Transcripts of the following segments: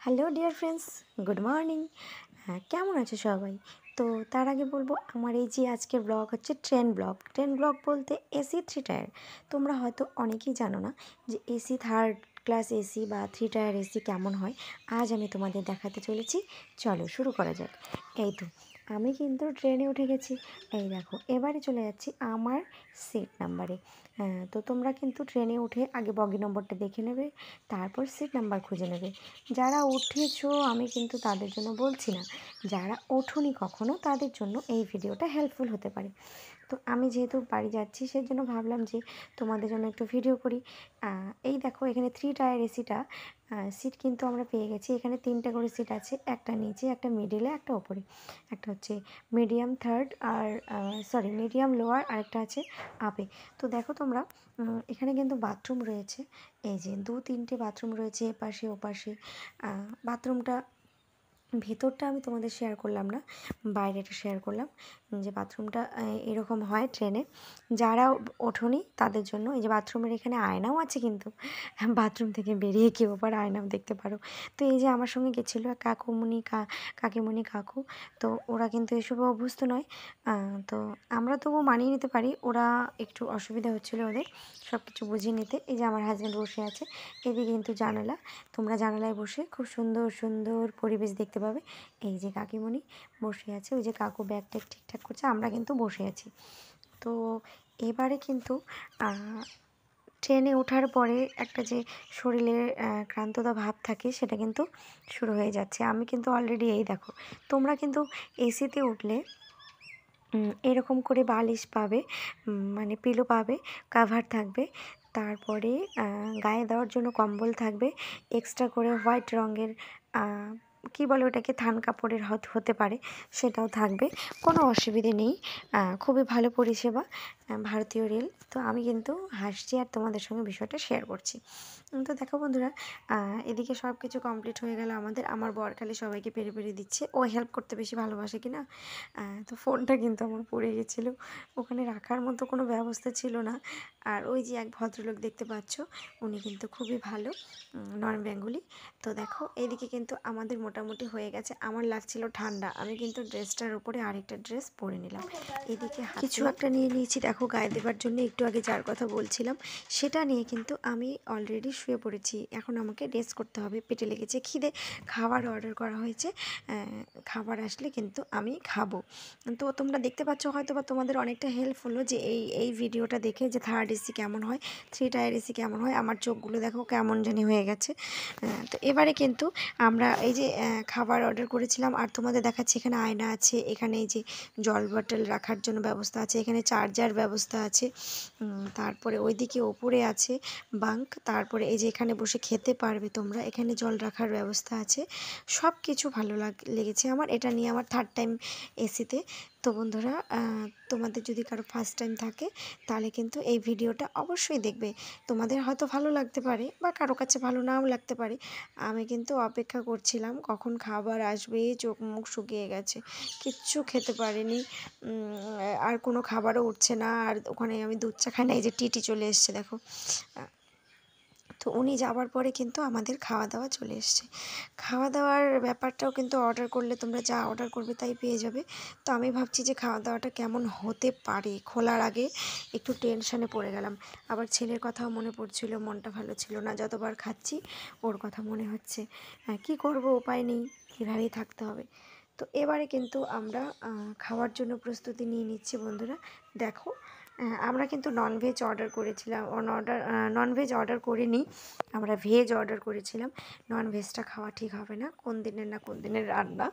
Hello dear friends, good morning. কেমন আছো সবাই? তো তার আগে বলবো, আমার এই যে আজকের ব্লগ হচ্ছে ট্রেন ব্লগ বলতে এসি থ্রি টায়ার। তোমরা হয়তো অনেকেই জানো না যে এসি থার্ড ক্লাস এসি বা থ্রি টায়ার এসি কেমন হয়। আজ আমি তোমাদের দেখাতে চলেছি। চলো শুরু করা যাক। এই তো আমি কিন্তু ট্রেনে উঠে গেছি। এই দেখো, এবারে চলে যাচ্ছি আমার সিট নাম্বারে। তো তোমরা কিন্তু ট্রেনে উঠে আগে বগি নম্বরটা দেখে নেবে, তারপর সিট নাম্বার খুঁজে নেবে। যারা উঠেছো আমি কিন্তু তাদের জন্য বলছি না, যারা ওঠোনি কখনো তাদের জন্য এই ভিডিওটা হেল্পফুল হতে পারে। তো আমি যেহেতু বাড়ি যাচ্ছি সেজন্য ভাবলাম যে তোমাদের জন্য একটু ভিডিও করি। এই দেখো, এখানে থ্রি টায়ার এসিটা সিট কিন্তু আমরা পেয়ে গেছি। এখানে তিনটে করে সিট আছে, একটা নিচে, একটা মিডিলে, একটা ওপরে। একটা হচ্ছে মিডিয়াম থার্ড, আর মিডিয়াম লোয়ার, আর একটা আছে আপে। তো দেখো তোমরা, এখানে কিন্তু বাথরুম রয়েছে। এই যে তিনটে বাথরুম রয়েছে, এপাশে ওপাশে। বাথরুমটা ভেতরটা আমি তোমাদের শেয়ার করলাম না, বাইরেটা শেয়ার করলাম। যে বাথরুমটা এরকম হয় ট্রেনে। যারা ওঠোনি তাদের জন্য এই যে বাথরুমের এখানে আয়নাও আছে, কিন্তু বাথরুম থেকে বেরিয়ে কেউ আবার আয়নাও দেখতে পারো। তো এই যে আমার সঙ্গে গেছিলো কাকিমণি কাকু। তো ওরা কিন্তু এসবে অভ্যস্ত নয়। তো আমরা তবু মানিয়ে নিতে পারি, ওরা একটু অসুবিধা হচ্ছিলো ওদের সব কিছু বুঝিয়ে নিতে। এই যে আমার হাজব্যান্ড বসে আছে, এদিকে কিন্তু জানালা। তোমরা জানালায় বসে খুব সুন্দর সুন্দর পরিবেশ দেখতে পাবে। এই যে কাকিমণি বসে আছে, ওই যে কাকু ব্যাগ ট্যাগ ঠিকঠাক করছে, আমরা কিন্তু বসে আছি। তো এবারে কিন্তু ট্রেনে ওঠার পরে একটা যে শরীরের ক্লান্ততা ভাব থাকে, সেটা কিন্তু শুরু হয়ে যাচ্ছে। আমি কিন্তু অলরেডি, এই দেখো, তোমরা কিন্তু এসিতে উঠলে এরকম করে বালিশ পাবে, মানে পিলো পাবে, কাভার থাকবে। তারপরে গায়ে দেওয়ার জন্য কম্বল থাকবে, এক্সট্রা করে হোয়াইট রঙের কী বলে ওটাকে, থান কাপড়ের হতে পারে, সেটাও থাকবে। কোনো অসুবিধে নেই। খুবই ভালো পরিষেবা ভারতীয় রেল। তো আমি কিন্তু হাসছি আর তোমাদের সঙ্গে বিষয়টা শেয়ার করছি। তো দেখো বন্ধুরা, এদিকে সব কিছু কমপ্লিট হয়ে গেল আমাদের। আমার বর খালি সবাইকে পেরে পেরে দিচ্ছে, ও হেল্প করতে বেশি ভালোবাসে কিনা। তো ফোনটা কিন্তু আমার পড়ে গেছিলো, ওখানে রাখার মতো কোনো ব্যবস্থা ছিল না। আর ওই যে এক ভদ্রলোক দেখতে পাচ্ছ, উনি কিন্তু খুবই ভালো, নন বেঙ্গলি। তো দেখো এদিকে কিন্তু আমাদের মোটামুটি হয়ে গেছে। আমার লাগছিল ঠান্ডা, আমি কিন্তু ড্রেসটার উপরে আরেকটা ড্রেস পরে নিলাম। এদিকে কিছু একটা নিয়ে নিয়েছি, দেখো গায়ে দেবার জন্য। একটু আগে যার কথা বলছিলাম সেটা নিয়ে কিন্তু আমি অলরেডি শুয়ে পড়েছি। এখন আমাকে রেস্ট করতে হবে, পেটে লেগেছে খিদে। খাবার অর্ডার করা হয়েছে, খাবার আসলে কিন্তু আমি খাবো। তো তোমরা দেখতে পাচ্ছ হয়তো, বা তোমাদের অনেকটা হেল্প হলো যে এই ভিডিওটা দেখে, যে থার্ড এসি কেমন হয়, থ্রি টায়ার এসি কেমন হয়। আমার চোখগুলো দেখো কেমন জানি হয়ে গেছে। তো এবারে কিন্তু আমরা এই যে খাবার অর্ডার করেছিলাম, আর তোমাদের দেখাচ্ছি এখানে আয়না আছে, এখানে এই যে জল বটল রাখার জন্য ব্যবস্থা আছে, এখানে চার্জার ব্যবস্থা আছে। তারপরে ওইদিকে ওপরে আছে বাঙ্ক। তারপরে এই যে এখানে বসে খেতে পারবে তোমরা, এখানে জল রাখার ব্যবস্থা আছে। সব কিছু ভালো লেগেছে আমার। এটা নিয়ে আমার থার্ড টাইম এসিতে। তো বন্ধুরা, তোমাদের যদি কারো ফার্স্ট টাইম থাকে তাহলে কিন্তু এই ভিডিওটা অবশ্যই দেখবে। তোমাদের হয়তো ভালো লাগতে পারে, বা কারো কাছে ভালো নাও লাগতে পারে। আমি কিন্তু অপেক্ষা করছিলাম কখন খাবার আসবে, চোখ মুখ শুকিয়ে গেছে, কিচ্ছু খেতে পারিনি। আর কোনো খাবারও উঠছে না। আর ওখানে আমি দুধ চা খাই না, এই যে টিটি চলে এসছে দেখো। তো উনি যাওয়ার পরে কিন্তু আমাদের খাওয়া দাওয়া চলে এসছে। খাওয়া দাওয়ার ব্যাপারটাও কিন্তু অর্ডার করলে তোমরা যা অর্ডার করবে তাই পেয়ে যাবে। তো আমি ভাবছি যে খাওয়া দাওয়াটা কেমন হতে পারে, খোলার আগে একটু টেনশানে পড়ে গেলাম। আবার ছেলের কথাও মনে পড়ছিল, মনটা ভালো ছিল না। যতবার খাচ্ছি ওর কথা মনে হচ্ছে। কী করব, উপায় নেই, এভাবেই থাকতে হবে। তো এবারে কিন্তু আমরা খাওয়ার জন্য প্রস্তুতি নিয়ে নিচ্ছি বন্ধুরা। দেখো, আমরা কিন্তু ননভেজ অর্ডার করেছিলাম, ননভেজ অর্ডার করিনি, আমরা ভেজ অর্ডার করেছিলাম। ননভেজটা খাওয়া ঠিক হবে না, কোন দিনের রান্না।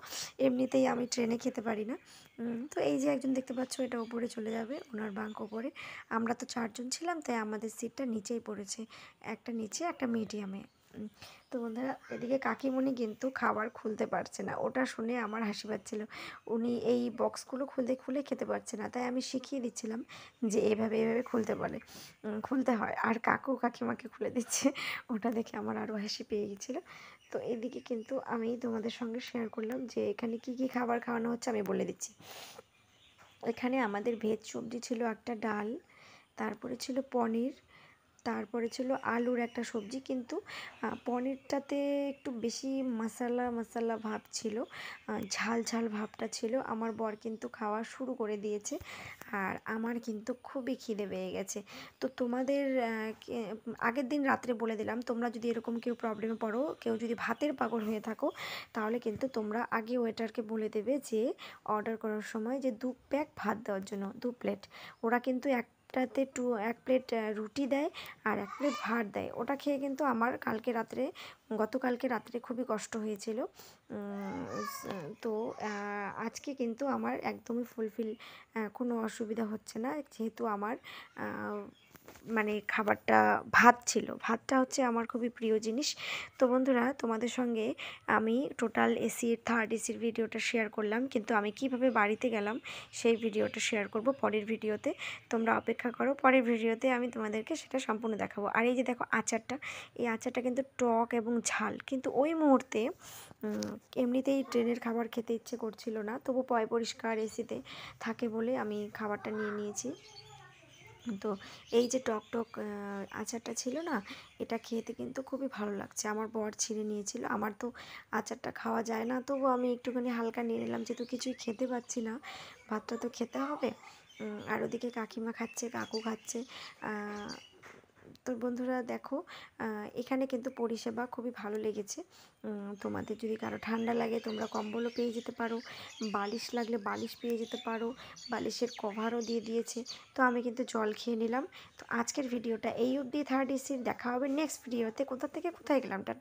এমনিতেই আমি ট্রেনে খেতে পারি না। তো এই যে একজন দেখতে পাচ্ছ, এটা ওপরে চলে যাবে, ওনার বাঙ্ক ওপরে। আমরা তো 4 জন ছিলাম, তাই আমাদের সিটটা নিচেই পড়েছে, একটা নিচে একটা মিডিয়ামে। তো বন্ধুরা, এদিকে কাকিমণি কিন্তু খাবার খুলতে পারছে না, ওটা শুনে আমার হাসি পাচ্ছিল। উনি এই বক্সগুলো খুলে খেতে পারছে না, তাই আমি শিখিয়ে দিচ্ছিলাম যে এভাবে খুলতে হয়। আর কাকু কাকিমাকে খুলে দিচ্ছে, ওটা দেখে আমার আরও হাসি পেয়ে গেছিলো। তো এদিকে কিন্তু আমি তোমাদের সঙ্গে শেয়ার করলাম যে এখানে কি কি খাবার খাওয়ানো হচ্ছে, আমি বলে দিচ্ছি। এখানে আমাদের ভেজ সবজি ছিল একটা, ডাল, তারপরে ছিল পনির, তারপরে ছিল আলুর একটা সবজি, কিন্তু পনিরটাতে একটু বেশি মশালা মশালা ভাব ছিল, ঝাল ঝাল ভাবটা ছিল। আমার বর কিন্তু খাওয়া শুরু করে দিয়েছে, আর আমার কিন্তু খুবই খিদে পেয়ে গেছে। তো তোমাদের আগের দিন রাত্রে বলে দিলাম, তোমরা যদি এরকম কেউ প্রবলেমে পড়ো, কেউ যদি ভাতের পাগল হয়ে থাকো, তাহলে কিন্তু তোমরা আগে ওয়েটারকে বলে দেবে যে অর্ডার করার সময় যে 2 প্যাক ভাত দেওয়ার জন্য, 2 প্লেট। ওরা কিন্তু একটাতে 1 প্লেট রুটি দেয় আর 1 প্লেট ভাত দেয়। ওটা খেয়ে কিন্তু আমার গতকালকে রাত্রে খুবই কষ্ট হয়েছিল। তো আজকে কিন্তু আমার একদমই ফুলফিল, কোনো অসুবিধা হচ্ছে না, যেহেতু আমার মানে খাবারটা ভাত ছিল। ভাতটা হচ্ছে আমার খুবই প্রিয় জিনিস। তো বন্ধুরা, তোমাদের সঙ্গে আমি টোটাল এসির, থার্ড এসির ভিডিওটা শেয়ার করলাম, কিন্তু আমি কিভাবে বাড়িতে গেলাম সেই ভিডিওটা শেয়ার করব পরের ভিডিওতে। তোমরা অপেক্ষা করো, পরের ভিডিওতে আমি তোমাদেরকে সেটা সম্পূর্ণ দেখাবো। আর এই যে দেখো আচারটা, এই আচারটা কিন্তু টক এবং ঝাল, কিন্তু ওই মুহূর্তে এমনিতেই ট্রেনের খাবার খেতে ইচ্ছে করছিল না, তবু পয় পরিষ্কার এসিতে থাকে বলে আমি খাবারটা নিয়ে নিয়েছি। তো এই যে টক টক আচারটা ছিল না, এটা খেতে কিন্তু খুবই ভালো লাগছে। আমার বর ছিঁড়ে নিয়েছিল, আমার তো আচারটা খাওয়া যায় না, তবু আমি একটুখানি হালকা নিয়ে নিলাম, যেহেতু কিছুই খেতে পাচ্ছি না, ভাতটা তো খেতে হবে। আর ওদিকে কাকিমা খাচ্ছে, কাকু খাচ্ছে। তো বন্ধুরা দেখো, এখানে কিন্তু পরিষেবা খুবই ভালো লেগেছে। তোমাদের যদি কারো ঠান্ডা লাগে, তোমরা কম্বলও পেয়ে যেতে পারো, বালিশ লাগলে বালিশ পেয়ে যেতে পারো, বালিশের কভারও দিয়ে দিয়েছে। তো আমি কিন্তু জল খেয়ে নিলাম। তো আজকের ভিডিওটা এই অবধি, থার্ড এসির। দেখা হবে নেক্সট ভিডিওতে। কোথা থেকে কোথায় গেলাম, টাটা।